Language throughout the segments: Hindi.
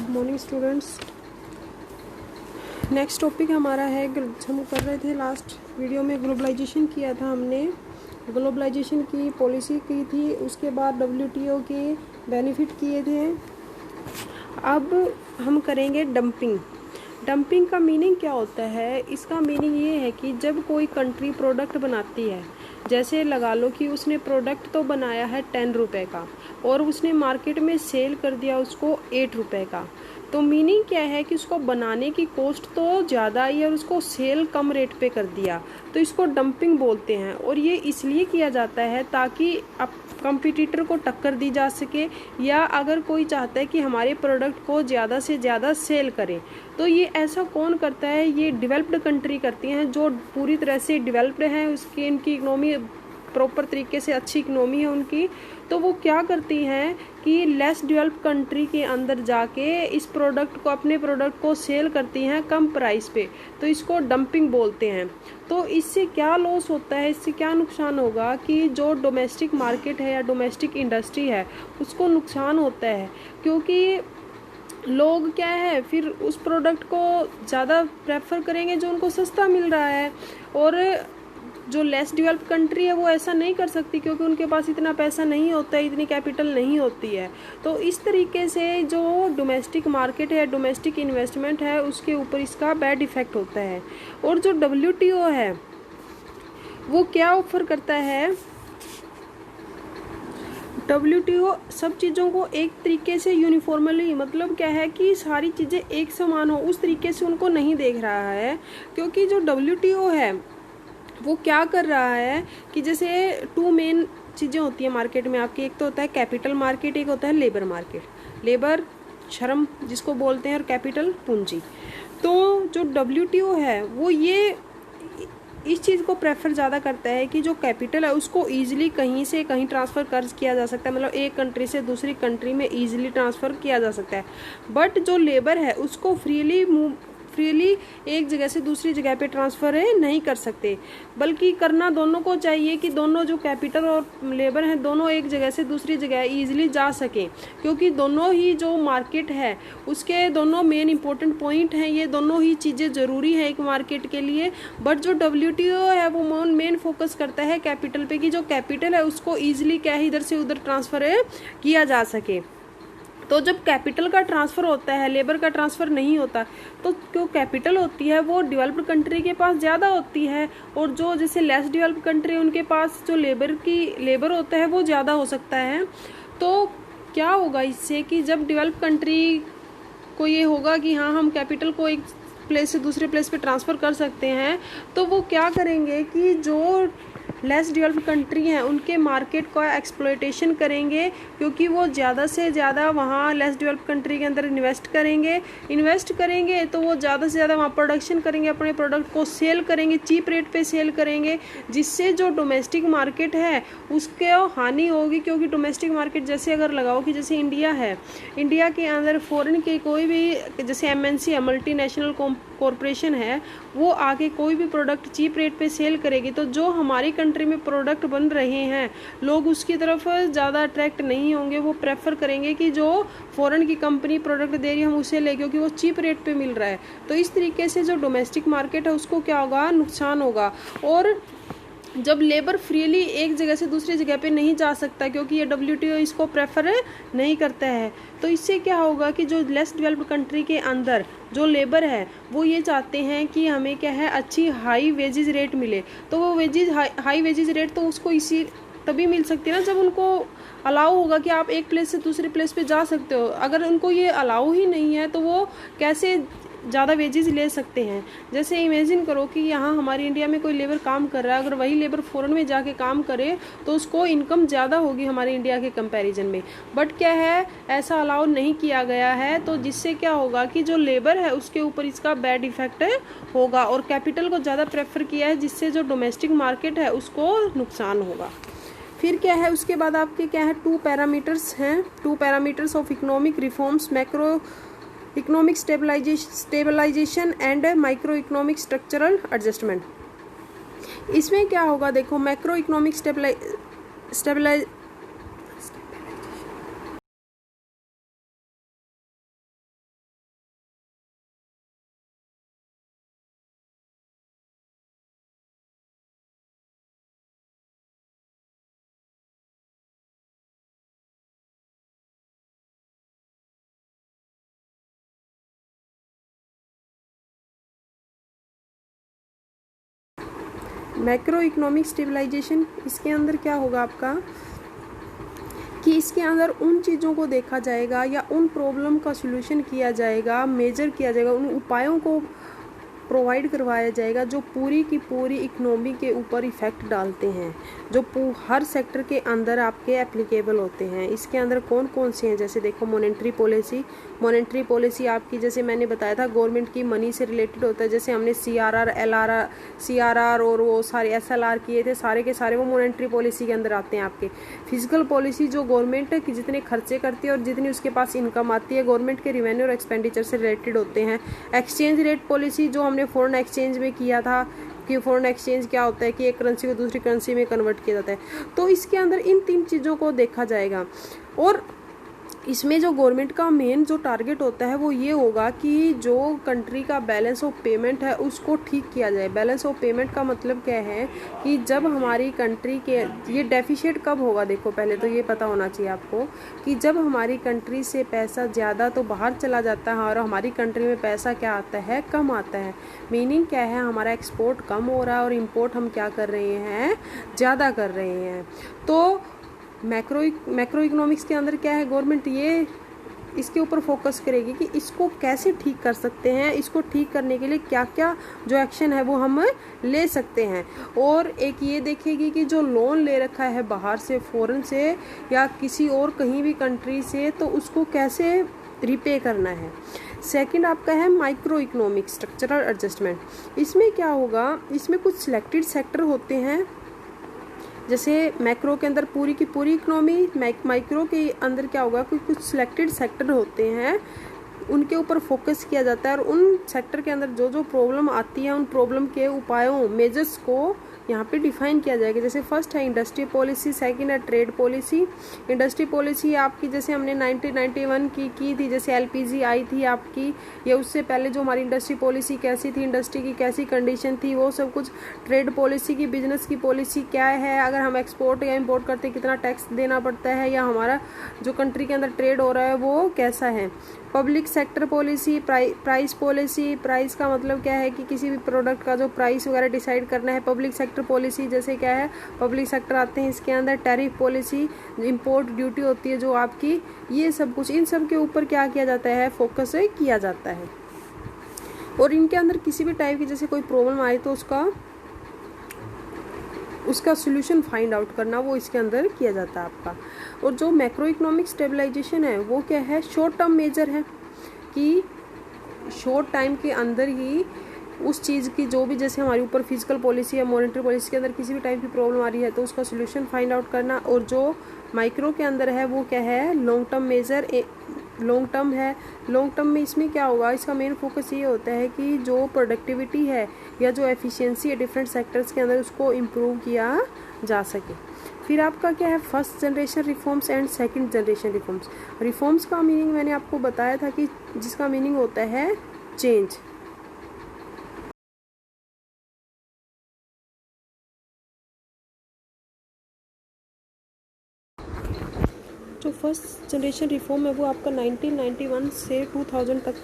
Good morning students. Next topic हमारा है, हम कर रहे थे लास्ट वीडियो में ग्लोबलाइजेशन किया था हमने, ग्लोबलाइजेशन की पॉलिसी की थी, उसके बाद डब्ल्यूटीओ के बेनिफिट किए थे। अब हम करेंगे डंपिंग। डंपिंग का मीनिंग क्या होता है? इसका मीनिंग ये है कि जब कोई कंट्री प्रोडक्ट बनाती है, जैसे लगा लो कि उसने प्रोडक्ट तो बनाया है 10 रुपये का और उसने मार्केट में सेल कर दिया उसको 8 रुपये का, तो मीनिंग क्या है कि उसको बनाने की कॉस्ट तो ज़्यादा आई और उसको सेल कम रेट पे कर दिया, तो इसको डंपिंग बोलते हैं। और ये इसलिए किया जाता है ताकि अब कंपटीटर को टक्कर दी जा सके, या अगर कोई चाहता है कि हमारे प्रोडक्ट को ज़्यादा से ज़्यादा सेल करें, तो ये ऐसा कौन करता है? ये डेवलप्ड कंट्री करती हैं, जो पूरी तरह से डेवलप्ड हैं, उसकी इनकी इकोनॉमी प्रॉपर तरीके से अच्छी इकोनॉमी है उनकी, तो वो क्या करती हैं कि लेस डेवलप्ड कंट्री के अंदर जाके इस प्रोडक्ट को, अपने प्रोडक्ट को सेल करती हैं कम प्राइस पे, तो इसको डंपिंग बोलते हैं। तो इससे क्या लॉस होता है, इससे क्या नुकसान होगा कि जो डोमेस्टिक मार्केट है या डोमेस्टिक इंडस्ट्री है उसको नुकसान होता है, क्योंकि लोग क्या है फिर उस प्रोडक्ट को ज़्यादा प्रेफर करेंगे जो उनको सस्ता मिल रहा है, और जो लेस डेवलप्ड कंट्री है वो ऐसा नहीं कर सकती क्योंकि उनके पास इतना पैसा नहीं होता है, इतनी कैपिटल नहीं होती है। तो इस तरीके से जो डोमेस्टिक मार्केट है, डोमेस्टिक इन्वेस्टमेंट है, उसके ऊपर इसका बैड इफेक्ट होता है। और जो डब्ल्यूटीओ है वो क्या ऑफर करता है? डब्ल्यूटीओ सब चीज़ों को एक तरीके से यूनिफॉर्मली, मतलब क्या है कि सारी चीज़ें एक समान हो, उस तरीके से उनको नहीं देख रहा है। क्योंकि जो डब्ल्यूटीओ है वो क्या कर रहा है कि जैसे 2 मेन चीज़ें होती हैं मार्केट में आपकी, एक तो होता है कैपिटल मार्केट, एक होता है लेबर मार्केट। लेबर श्रम जिसको बोलते हैं और कैपिटल पूंजी। तो जो डब्ल्यूटीओ है वो ये इस चीज़ को प्रेफर ज़्यादा करता है कि जो कैपिटल है उसको ईजिली कहीं से कहीं ट्रांसफ़र कर किया जा सकता है, मतलब एक कंट्री से दूसरी कंट्री में ईजिली ट्रांसफ़र किया जा सकता है। बट जो लेबर है उसको फ्रीली एक जगह से दूसरी जगह पे ट्रांसफ़र नहीं कर सकते, बल्कि करना दोनों को चाहिए कि दोनों जो कैपिटल और लेबर हैं दोनों एक जगह से दूसरी जगह ईजिली जा सकें, क्योंकि दोनों ही जो मार्केट है उसके दोनों मेन इंपॉर्टेंट पॉइंट हैं, ये दोनों ही चीज़ें ज़रूरी है एक मार्केट के लिए। बट जो डब्ल्यूटीओ है वो मेन फोकस करता है कैपिटल पे, कि जो कैपिटल है उसको ईजिली क्या है इधर से उधर ट्रांसफ़र किया जा सके। तो जब कैपिटल का ट्रांसफ़र होता है, लेबर का ट्रांसफ़र नहीं होता, तो जो कैपिटल होती है वो डेवलप्ड कंट्री के पास ज़्यादा होती है, और जो जैसे लेस डेवलप्ड कंट्री उनके पास जो लेबर होता है वो ज़्यादा हो सकता है। तो क्या होगा इससे कि जब डेवलप्ड कंट्री को ये होगा कि हाँ हम कैपिटल को एक प्लेस से दूसरे प्लेस पे ट्रांसफ़र कर सकते हैं, तो वो क्या करेंगे कि जो लेस डेवलप्ड कंट्री हैं उनके मार्केट का एक्सप्लॉयटेशन करेंगे, क्योंकि वो ज़्यादा से ज़्यादा वहाँ लेस डेवलप्ड कंट्री के अंदर इन्वेस्ट करेंगे तो वो ज़्यादा से ज़्यादा वहाँ प्रोडक्शन करेंगे, अपने प्रोडक्ट को सेल करेंगे, चीप रेट पे सेल करेंगे, जिससे जो डोमेस्टिक मार्केट है उसके हानि होगी। क्योंकि डोमेस्टिक मार्केट जैसे अगर लगाओ कि जैसे इंडिया है, इंडिया के अंदर फॉरेन के कोई भी जैसे एमएनसी है, मल्टीनेशनल कॉरपोरेशन है, वो आके कोई भी प्रोडक्ट चीप रेट पे सेल करेगी, तो जो हमारी कंट्री में प्रोडक्ट बन रहे हैं लोग उसकी तरफ ज़्यादा अट्रैक्ट नहीं होंगे, वो प्रेफर करेंगे कि जो फॉरेन की कंपनी प्रोडक्ट दे रही है हम उसे ले, क्योंकि वो चीप रेट पे मिल रहा है। तो इस तरीके से जो डोमेस्टिक मार्केट है उसको क्या होगा? नुकसान होगा। और जब लेबर फ्रीली एक जगह से दूसरी जगह पे नहीं जा सकता, क्योंकि ये डब्ल्यूटीओ इसको प्रेफर नहीं करता है, तो इससे क्या होगा कि जो लेस डेवलप्ड कंट्री के अंदर जो लेबर है वो ये चाहते हैं कि हमें क्या है अच्छी हाई वेजेस रेट मिले, तो वो हाई वेजेस रेट तो उसको इसी तभी मिल सकती है ना जब उनको अलाउ होगा कि आप एक प्लेस से दूसरे प्लेस पे जा सकते हो। अगर उनको ये अलाउ ही नहीं है तो वो कैसे ज़्यादा वेजेस ले सकते हैं? जैसे इमेजिन करो कि यहाँ हमारी इंडिया में कोई लेबर काम कर रहा है, अगर वही लेबर फॉरेन में जाके काम करे तो उसको इनकम ज़्यादा होगी हमारे इंडिया के कंपैरिजन में। बट क्या है, ऐसा अलाउ नहीं किया गया है, तो जिससे क्या होगा कि जो लेबर है उसके ऊपर इसका बैड इफेक्ट होगा, और कैपिटल को ज़्यादा प्रेफर किया है, जिससे जो डोमेस्टिक मार्केट है उसको नुकसान होगा। फिर क्या है उसके बाद आपके क्या है 2 पैरामीटर्स हैं, 2 parameters of economic reforms, macro economic stabilisation and micro economic structural adjustment. इसमें क्या होगा देखो, macro economic stabilise macro economic stabilisation, इसके अंदर क्या होगा आपका कि इसके अंदर उन चीज़ों को देखा जाएगा या उन प्रॉब्लम का सलूशन किया जाएगा, मेजर किया जाएगा, उन उपायों को प्रोवाइड करवाया जाएगा जो पूरी की पूरी इकनॉमी के ऊपर इफ़ेक्ट डालते हैं, जो हर सेक्टर के अंदर आपके एप्लीकेबल होते हैं। इसके अंदर कौन कौन से हैं, जैसे देखो मॉनेटरी पॉलिसी आपकी, जैसे मैंने बताया था गवर्नमेंट की मनी से रिलेटेड होता है। जैसे हमने CRR और वो सारे SLR किए थे, सारे के सारे वो मॉनेटरी पॉलिसी के अंदर आते हैं आपके। फिजिकल पॉलिसी जो गवर्नमेंट की जितने खर्चे करती है और जितनी उसके पास इनकम आती है गवर्नमेंट के रिवेन्यू और एक्सपेंडिचर से रिलेटेड होते हैं। एक्सचेंज रेट पॉलिसी जो हमने फॉरेन एक्सचेंज में किया था कि फॉरेन एक्सचेंज क्या होता है कि एक करेंसी को दूसरी करेंसी में कन्वर्ट किया जाता है, तो इसके अंदर इन 3 चीज़ों को देखा जाएगा। और इसमें जो गवर्नमेंट का मेन जो टारगेट होता है वो ये होगा कि जो कंट्री का बैलेंस ऑफ पेमेंट है उसको ठीक किया जाए। बैलेंस ऑफ पेमेंट का मतलब क्या है कि जब हमारी कंट्री के ये डेफिशिएट कब होगा, देखो पहले तो ये पता होना चाहिए आपको कि जब हमारी कंट्री से पैसा ज़्यादा तो बाहर चला जाता है और हमारी कंट्री में पैसा क्या आता है, कम आता है। मीनिंग क्या है, हमारा एक्सपोर्ट कम हो रहा है और इम्पोर्ट हम क्या कर रहे हैं, ज़्यादा कर रहे हैं। तो मैक्रो इकोनॉमिक्स के अंदर क्या है, गवर्नमेंट ये इसके ऊपर फोकस करेगी कि इसको कैसे ठीक कर सकते हैं, इसको ठीक करने के लिए क्या क्या जो एक्शन है वो हम ले सकते हैं। और एक ये देखेगी कि जो लोन ले रखा है बाहर से, फॉरेन से या किसी और कहीं भी कंट्री से, तो उसको कैसे रिपे करना है। सेकंड आपका है माइक्रो इकोनॉमिक स्ट्रक्चरल एडजस्टमेंट। इसमें क्या होगा, इसमें कुछ सिलेक्टेड सेक्टर होते हैं, जैसे मैक्रो के अंदर पूरी की पूरी इकोनॉमी, माइक्रो के अंदर क्या होगा कि कुछ सिलेक्टेड सेक्टर होते हैं, उनके ऊपर फोकस किया जाता है और उन सेक्टर के अंदर जो जो प्रॉब्लम आती है उन प्रॉब्लम के उपायों, मेजर्स को यहाँ पे डिफाइन किया जाएगा। जैसे फर्स्ट है इंडस्ट्री पॉलिसी, सेकंड है ट्रेड पॉलिसी। इंडस्ट्री पॉलिसी आपकी जैसे हमने 1991 की थी, जैसे LPG आई थी आपकी, या उससे पहले जो हमारी इंडस्ट्री पॉलिसी कैसी थी, इंडस्ट्री की कैसी कंडीशन थी, वो सब कुछ। ट्रेड पॉलिसी की बिजनेस की पॉलिसी क्या है, अगर हम एक्सपोर्ट या इम्पोर्ट करते कितना टैक्स देना पड़ता है, या हमारा जो कंट्री के अंदर ट्रेड हो रहा है वो कैसा है। Public sector policy, price policy, price का मतलब क्या है कि किसी भी प्रोडक्ट का जो प्राइस वगैरह डिसाइड करना है। पब्लिक सेक्टर पॉलिसी जैसे क्या है, पब्लिक सेक्टर आते हैं इसके अंदर। टैरिफ पॉलिसी, इंपोर्ट ड्यूटी होती है जो आपकी, ये सब कुछ, इन सब के ऊपर क्या किया जाता है, फोकस किया जाता है। और इनके अंदर किसी भी टाइप की जैसे कोई प्रॉब्लम आए तो उसका सॉल्यूशन फाइंड आउट करना, वो इसके अंदर किया जाता है आपका। और जो मैक्रो इकोनॉमिक स्टेबलाइजेशन है वो क्या है, शॉर्ट टर्म मेजर है कि शॉर्ट टाइम के अंदर ही उस चीज़ की जो भी, जैसे हमारे ऊपर फिजिकल पॉलिसी या मॉनेटरी पॉलिसी के अंदर किसी भी टाइप की प्रॉब्लम आ रही है तो उसका सॉल्यूशन फाइंड आउट करना। और जो माइक्रो के अंदर है वो क्या है, long term measure, long term है। लॉन्ग टर्म में इसमें क्या होगा, इसका मेन फोकस ये होता है कि जो प्रोडक्टिविटी है या जो एफिशिएंसी है डिफरेंट सेक्टर्स के अंदर उसको इम्प्रूव किया जा सके। फिर आपका क्या है, first generation reforms and second generation reforms. Reforms का मीनिंग मैंने आपको बताया था कि जिसका मीनिंग होता है चेंज। जो फर्स्ट जनरेशन रिफॉर्म है वो आपका 1991 से 2000 तक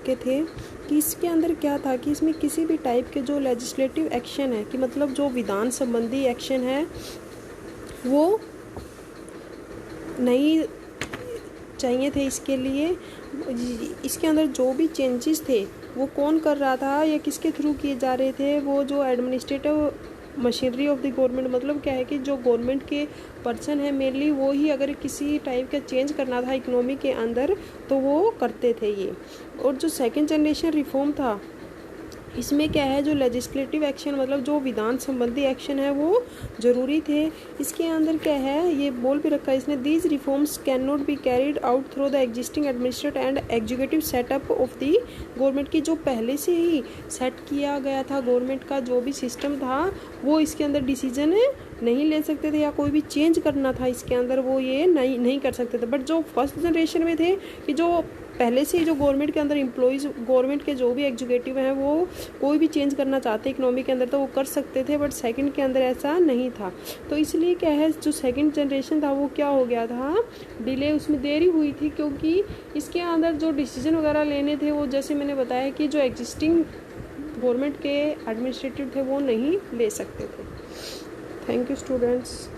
के थे। कि इसके अंदर क्या था कि इसमें किसी भी टाइप के जो लेजिस्लेटिव एक्शन है, कि मतलब जो विधान संबंधी एक्शन है वो नहीं चाहिए थे। इसके लिए इसके अंदर जो भी चेंजेस थे वो कौन कर रहा था या किसके थ्रू किए जा रहे थे, वो जो administrative machinery of the government, मतलब क्या है कि जो गवर्नमेंट के पर्सन है मेनली वो ही अगर किसी टाइप का चेंज करना था इकोनॉमी के अंदर तो वो करते थे ये। और जो सेकंड जनरेशन रिफॉर्म था इसमें क्या है, जो लेजिस्लेटिव एक्शन मतलब जो विधान संबंधी एक्शन है वो ज़रूरी थे। इसके अंदर क्या है, ये बोल भी रखा है इसने, these reforms can not be carried out through the existing administrative and executive setup of the government. की जो पहले से ही सेट किया गया था गवर्नमेंट का जो भी सिस्टम था वो इसके अंदर डिसीजन नहीं ले सकते थे, या कोई भी चेंज करना था इसके अंदर वो ये नहीं कर सकते थे। बट जो फर्स्ट जनरेशन में थे कि जो पहले से ही जो गवर्नमेंट के अंदर एम्प्लॉयज़, गवर्नमेंट के जो भी एग्जीक्यूटिव हैं वो कोई भी चेंज करना चाहते इकोनॉमी के अंदर तो वो कर सकते थे, बट सेकंड के अंदर ऐसा नहीं था। तो इसलिए क्या है, जो सेकंड जनरेशन था वो क्या हो गया था, डिले, उसमें देरी हुई थी, क्योंकि इसके अंदर जो डिसीजन वगैरह लेने थे वो जैसे मैंने बताया कि जो एग्जिस्टिंग गवर्नमेंट के एडमिनिस्ट्रेटिव थे वो नहीं ले सकते थे। Thank you students.